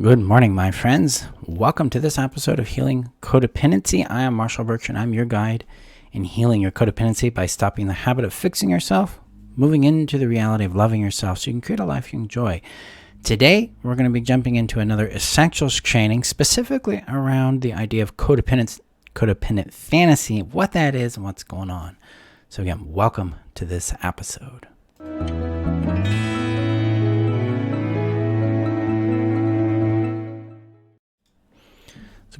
Good morning, my friends. Welcome to this episode of Healing Codependency. I am Marshall Birch, and I'm your guide in healing your codependency by stopping the habit of fixing yourself, moving into the reality of loving yourself so you can create a life you enjoy. Today, we're going to be jumping into another essentials training, specifically around the idea of codependent fantasy, what that is, and what's going on. So again, welcome to this episode.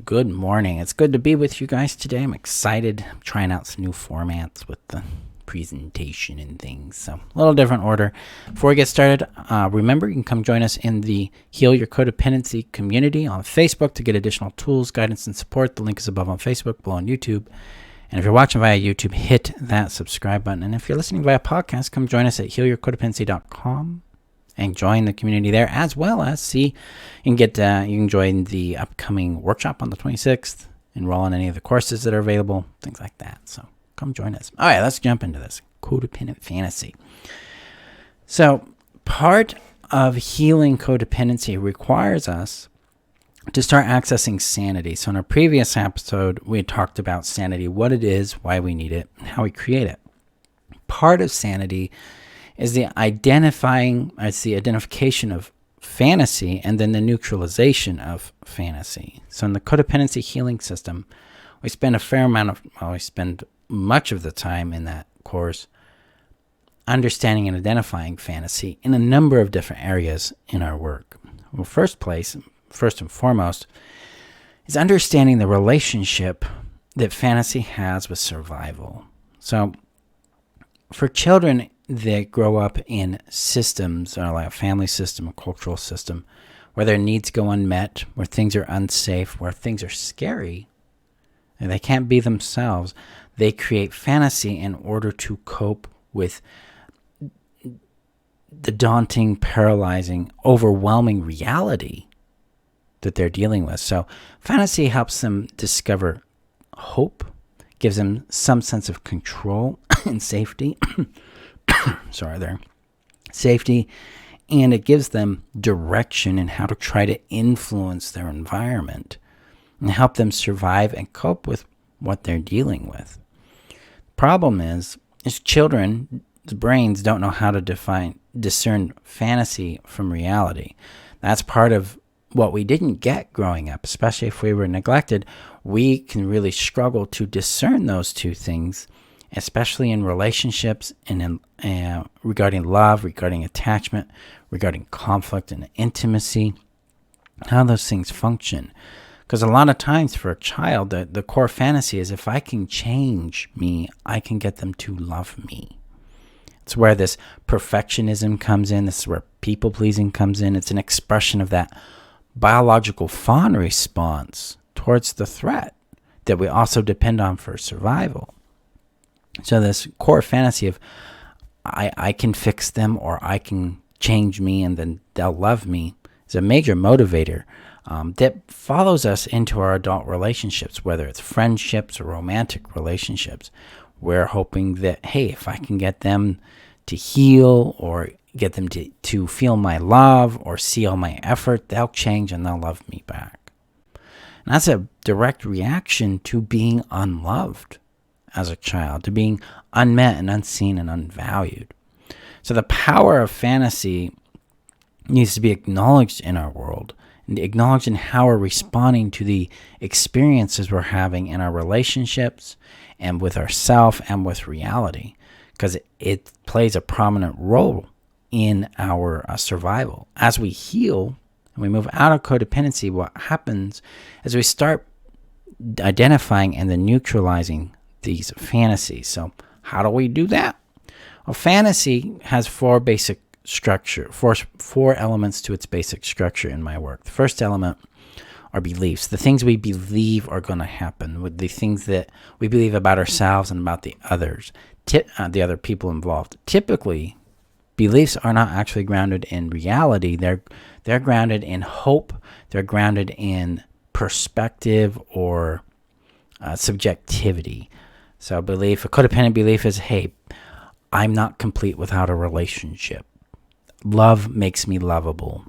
Good morning. It's good to be with you guys today. I'm excited. I'm trying out some new formats with the presentation and things. So a little different order. Before we get started, remember you can come join us in the Heal Your Codependency community on Facebook to get additional tools, guidance, and support. The link is above on Facebook, below on YouTube. And if you're watching via YouTube, hit that subscribe button. And if you're listening via podcast, come join us at healyourcodependency.com. and join the community there, as well as you can join the upcoming workshop on the 26th, enroll in any of the courses that are available, things like that. So come join us. All right, let's jump into this codependent fantasy. So part of healing codependency requires us to start accessing sanity. So in our previous episode, we had talked about sanity, what it is, why we need it, and how we create it. Part of sanity is the identification of fantasy and then the neutralization of fantasy. So in the codependency healing system, we spend much of the time in that course understanding and identifying fantasy in a number of different areas in our work. Well, first and foremost, is understanding the relationship that fantasy has with survival. So for children, they grow up in systems, like a family system, a cultural system, where their needs go unmet, where things are unsafe, where things are scary, and they can't be themselves. They create fantasy in order to cope with the daunting, paralyzing, overwhelming reality that they're dealing with. So fantasy helps them discover hope, gives them some sense of control and safety. Safety, and it gives them direction in how to try to influence their environment and help them survive and cope with what they're dealing with. Problem is children's brains don't know how to discern fantasy from reality. That's part of what we didn't get growing up, especially if we were neglected. We can really struggle to discern those two things, especially in relationships and regarding love, regarding attachment, regarding conflict and intimacy, how those things function. Because a lot of times for a child, the core fantasy is if I can change me, I can get them to love me. It's where this perfectionism comes in. This is where people-pleasing comes in. It's an expression of that biological fawn response towards the threat that we also depend on for survival. So this core fantasy of I can fix them or I can change me and then they'll love me is a major motivator that follows us into our adult relationships, whether it's friendships or romantic relationships. We're hoping that, hey, if I can get them to heal or get them to feel my love or see all my effort, they'll change and they'll love me back. And that's a direct reaction to being unloved as a child, to being unmet and unseen and unvalued. So the power of fantasy needs to be acknowledged in our world and acknowledged in how we're responding to the experiences we're having in our relationships and with ourselves and with reality, because it plays a prominent role in our survival. As we heal and we move out of codependency, what happens is we start identifying and then neutralizing these fantasies. So how do we do that? Well, fantasy has four elements to its basic structure in my work. The first element are beliefs, the things we believe are going to happen, with the things that we believe about ourselves and about the others, the other people involved. Typically, beliefs are not actually grounded in reality. They're grounded in hope. They're grounded in perspective or subjectivity. So a codependent belief is, hey, I'm not complete without a relationship. Love makes me lovable.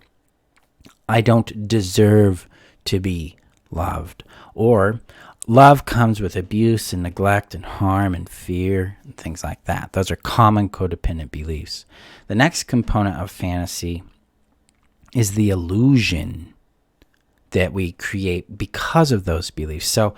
I don't deserve to be loved. Or love comes with abuse and neglect and harm and fear and things like that. Those are common codependent beliefs. The next component of fantasy is the illusion that we create because of those beliefs. So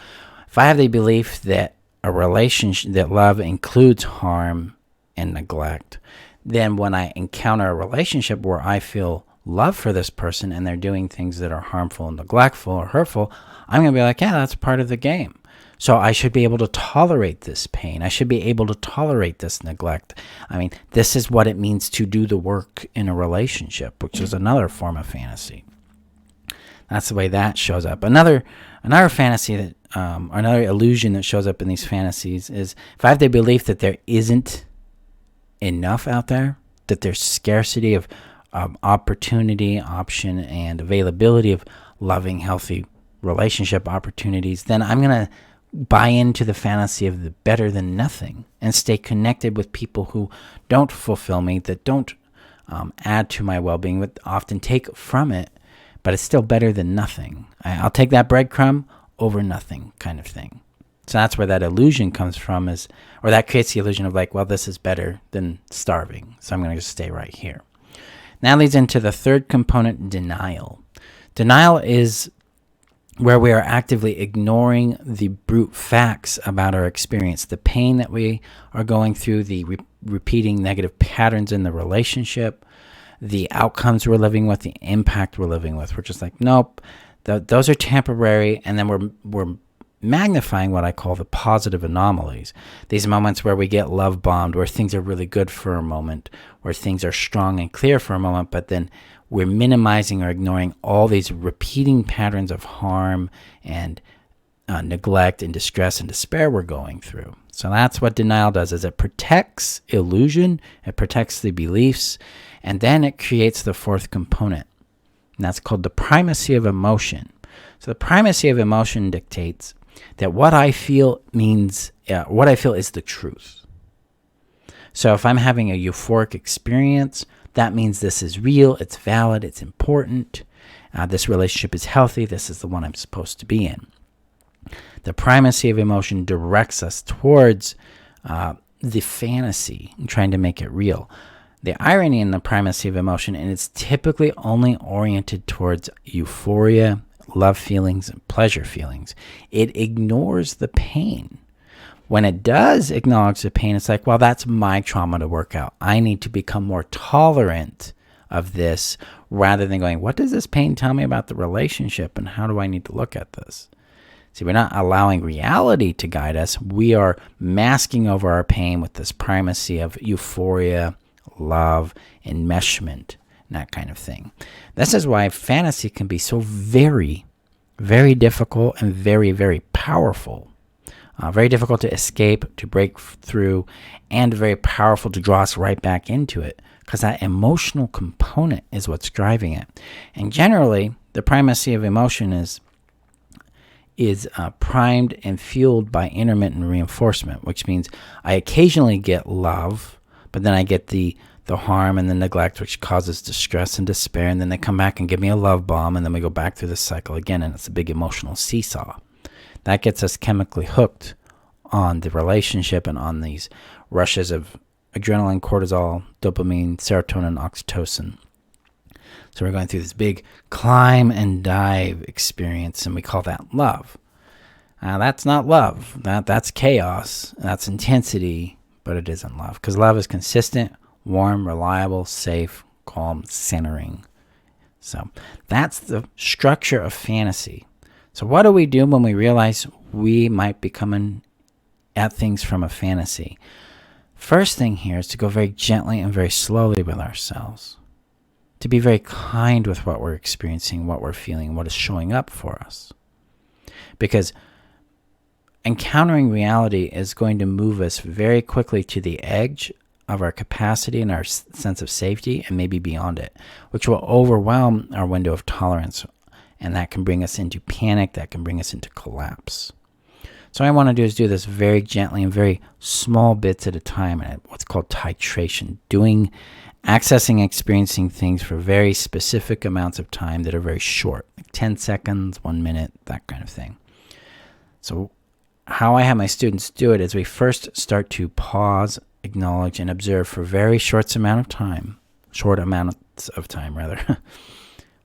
if I have the belief that a relationship, that love includes harm and neglect, then when I encounter a relationship where I feel love for this person and they're doing things that are harmful and neglectful or hurtful, I'm going to be like, yeah, that's part of the game. So I should be able to tolerate this pain. I should be able to tolerate this neglect. I mean, this is what it means to do the work in a relationship, which is another form of fantasy. That's the way that shows up. Another fantasy that, another illusion that shows up in these fantasies is if I have the belief that there isn't enough out there, that there's scarcity of opportunity, option, and availability of loving, healthy relationship opportunities, then I'm going to buy into the fantasy of the better than nothing and stay connected with people who don't fulfill me, that don't add to my well-being, but often take from it, but it's still better than nothing. I'll take that breadcrumb over nothing kind of thing. So that's where that illusion comes from, or that creates the illusion of like, well, this is better than starving, so I'm going to just stay right here. That leads into the third component, denial. Denial is where we are actively ignoring the brute facts about our experience, the pain that we are going through, the repeating negative patterns in the relationship, the outcomes we're living with, the impact we're living with. We're just like, nope, those are temporary, and then we're magnifying what I call the positive anomalies. These moments where we get love bombed, where things are really good for a moment, where things are strong and clear for a moment, but then we're minimizing or ignoring all these repeating patterns of harm and neglect and distress and despair we're going through. So that's what denial does, is it protects illusion, it protects the beliefs, and then it creates the fourth component. And that's called the primacy of emotion. So the primacy of emotion dictates that what I feel is the truth. So if I'm having a euphoric experience, that means this is real, it's valid, it's important. This relationship is healthy. This is the one I'm supposed to be in. The primacy of emotion directs us towards the fantasy and trying to make it real. The irony in the primacy of emotion, and it's typically only oriented towards euphoria, love feelings, and pleasure feelings. It ignores the pain. When it does acknowledge the pain, it's like, well, that's my trauma to work out. I need to become more tolerant of this, rather than going, what does this pain tell me about the relationship, and how do I need to look at this? See, we're not allowing reality to guide us. We are masking over our pain with this primacy of euphoria, love, enmeshment, and that kind of thing. This is why fantasy can be so very, very difficult and very, very powerful. Very difficult to escape, to break through, and very powerful to draw us right back into it, because that emotional component is what's driving it. And generally, the primacy of emotion is primed and fueled by intermittent reinforcement, which means I occasionally get love, but then I get the harm and the neglect, which causes distress and despair, and then they come back and give me a love bomb, and then we go back through this cycle again, and it's a big emotional seesaw. That gets us chemically hooked on the relationship and on these rushes of adrenaline, cortisol, dopamine, serotonin, oxytocin. So we're going through this big climb and dive experience, and we call that love. That's not love. That's chaos. That's intensity, but it isn't love, because love is consistent, warm, reliable, safe, calm, centering. So that's the structure of fantasy. So what do we do when we realize we might be coming at things from a fantasy? First thing here is to go very gently and very slowly with ourselves. To be very kind with what we're experiencing, what we're feeling, what is showing up for us. Because encountering reality is going to move us very quickly to the edge of our capacity and our sense of safety, and maybe beyond it, which will overwhelm our window of tolerance. And that can bring us into panic, that can bring us into collapse. So what I want to do is do this very gently and very small bits at a time, and what's called titration, doing accessing and experiencing things for very specific amounts of time that are very short, like 10 seconds, 1 minute, that kind of thing. So how I have my students do it is we first start to pause, acknowledge, and observe for very short amounts of time,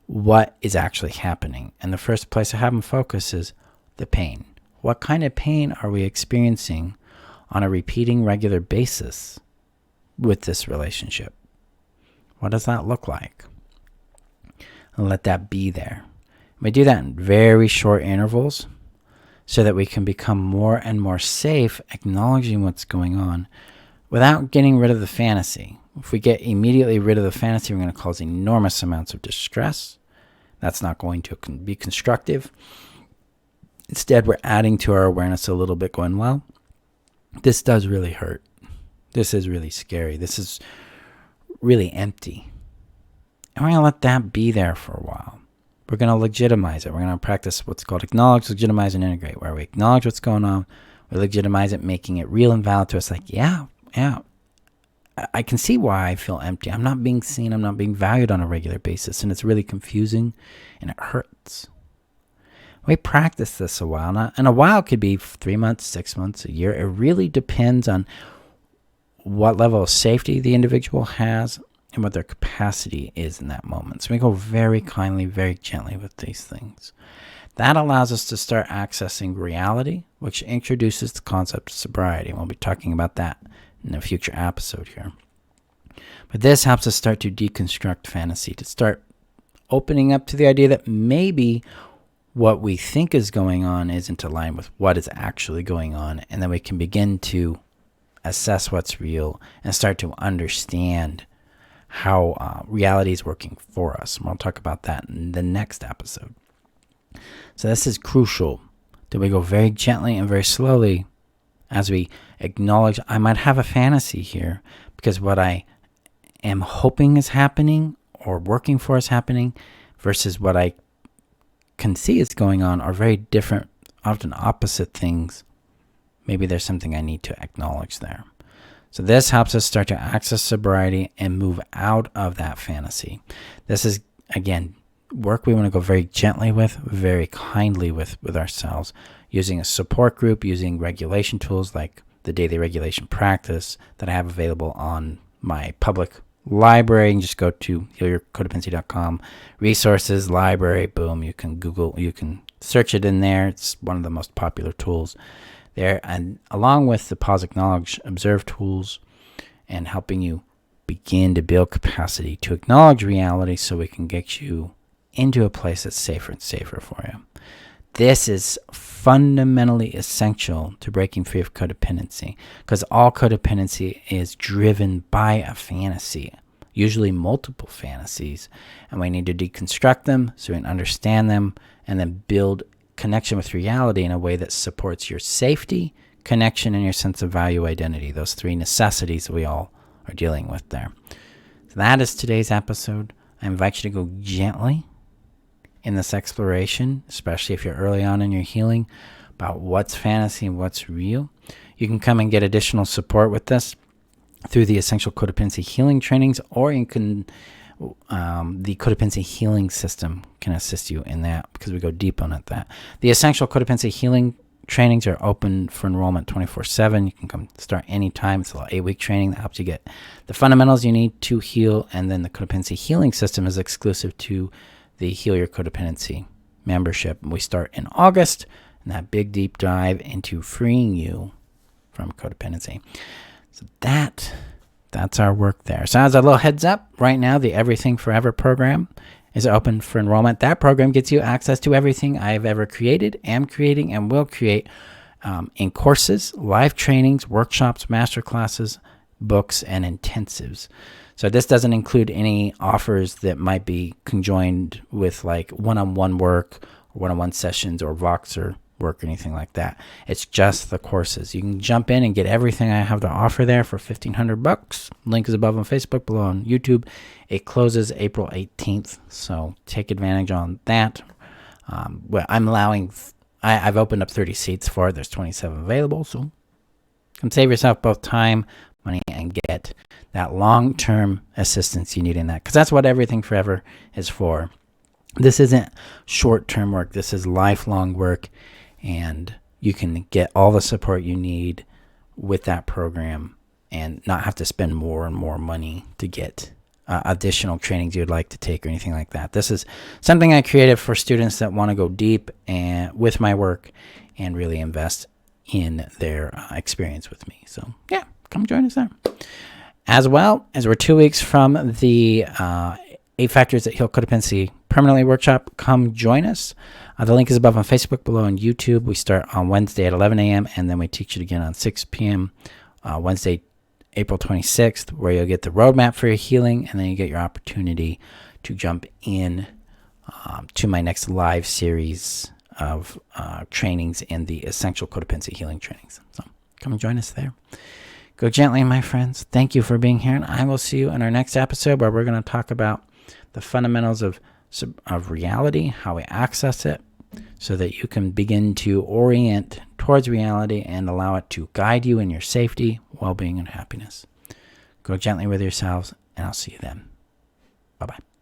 what is actually happening. And the first place I have them focus is the pain. What kind of pain are we experiencing on a repeating regular basis with this relationship? What does that look like? And let that be there. We do that in very short intervals so that we can become more and more safe acknowledging what's going on without getting rid of the fantasy. If we get immediately rid of the fantasy, we're going to cause enormous amounts of distress. That's not going to be constructive. Instead, we're adding to our awareness a little bit, going, well, this does really hurt. This is really scary. This is really empty. And we're going to let that be there for a while. We're going to legitimize it. We're going to practice what's called acknowledge, legitimize, and integrate, where we acknowledge what's going on, we legitimize it, making it real and valid to us, like, yeah, I can see why I feel empty. I'm not being seen. I'm not being valued on a regular basis, and it's really confusing, and it hurts. We practice this a while, and a while could be 3 months, 6 months, a year. It really depends on what level of safety the individual has and what their capacity is in that moment. So we go very kindly, very gently with these things. That allows us to start accessing reality, which introduces the concept of sobriety. We'll be talking about that in a future episode here. But this helps us start to deconstruct fantasy, to start opening up to the idea that maybe what we think is going on isn't aligned with what is actually going on, and then we can begin to assess what's real and start to understand how reality is working for us. And we'll talk about that in the next episode. So this is crucial that we go very gently and very slowly as we acknowledge I might have a fantasy here, because what I am hoping is happening or working for is happening versus what I can see is going on are very different, often opposite things. Maybe there's something I need to acknowledge there. So this helps us start to access sobriety and move out of that fantasy. This is, again, work we want to go very gently with, very kindly with ourselves, using a support group, using regulation tools like the daily regulation practice that I have available on my public library. You can just go to healyourcodependency.com, resources, library, boom, you can Google, you can search it in there. It's one of the most popular tools there. And along with the pause, acknowledge, observe tools and helping you begin to build capacity to acknowledge reality so we can get you into a place that's safer and safer for you. This is fundamentally essential to breaking free of codependency, because all codependency is driven by a fantasy, usually multiple fantasies, and we need to deconstruct them so we can understand them and then build connection with reality in a way that supports your safety, connection, and your sense of value identity, those three necessities we all are dealing with there. So that is today's episode. I invite you to go gently in this exploration, especially if you're early on in your healing, about what's fantasy and what's real. You can come and get additional support with this through the Essential Codependency Healing Trainings, or you can the Codependency Healing System can assist you in that, because we go deep on it. That the Essential Codependency Healing Trainings are open for enrollment 24/7. You can come start anytime. It's a 8-week training that helps you get the fundamentals you need to heal, and then the Codependency Healing System is exclusive to the Heal Your Codependency membership. We start in August, and that big deep dive into freeing you from codependency. So that's our work there. So as a little heads up, right now the Everything Forever program is open for enrollment. That program gets you access to everything I've ever created, am creating, and will create in courses, live trainings, workshops, masterclasses, books, and intensives. So this doesn't include any offers that might be conjoined with like one-on-one work or one-on-one sessions or Voxer work or anything like that. It's just the courses. You can jump in and get everything I have to offer there for $1,500. Link is above on Facebook, below on YouTube. It closes April 18th, so take advantage on that. Well, I'm allowing, I've opened up 30 seats for it. There's 27 available, so come save yourself both time, money, and get get that long-term assistance you need in that. Because that's what Everything Forever is for. This isn't short-term work. This is lifelong work, and you can get all the support you need with that program and not have to spend more and more money to get additional trainings you would like to take or anything like that. This is something I created for students that want to go deep and with my work and really invest in their experience with me. So yeah, come join us there. As well as we're 2 weeks from the 8 Factors That Heal Codependency Permanently workshop, come join us. The link is above on Facebook, below on YouTube. We start on Wednesday at 11 a.m. and then we teach it again on 6 p.m. Wednesday, April 26th, where you'll get the roadmap for your healing, and then you get your opportunity to jump in to my next live series of trainings in the Essential Codependency Healing Trainings. So come and join us there. Go gently, my friends. Thank you for being here, and I will see you in our next episode where we're going to talk about the fundamentals of reality, how we access it, so that you can begin to orient towards reality and allow it to guide you in your safety, well-being, and happiness. Go gently with yourselves, and I'll see you then. Bye-bye.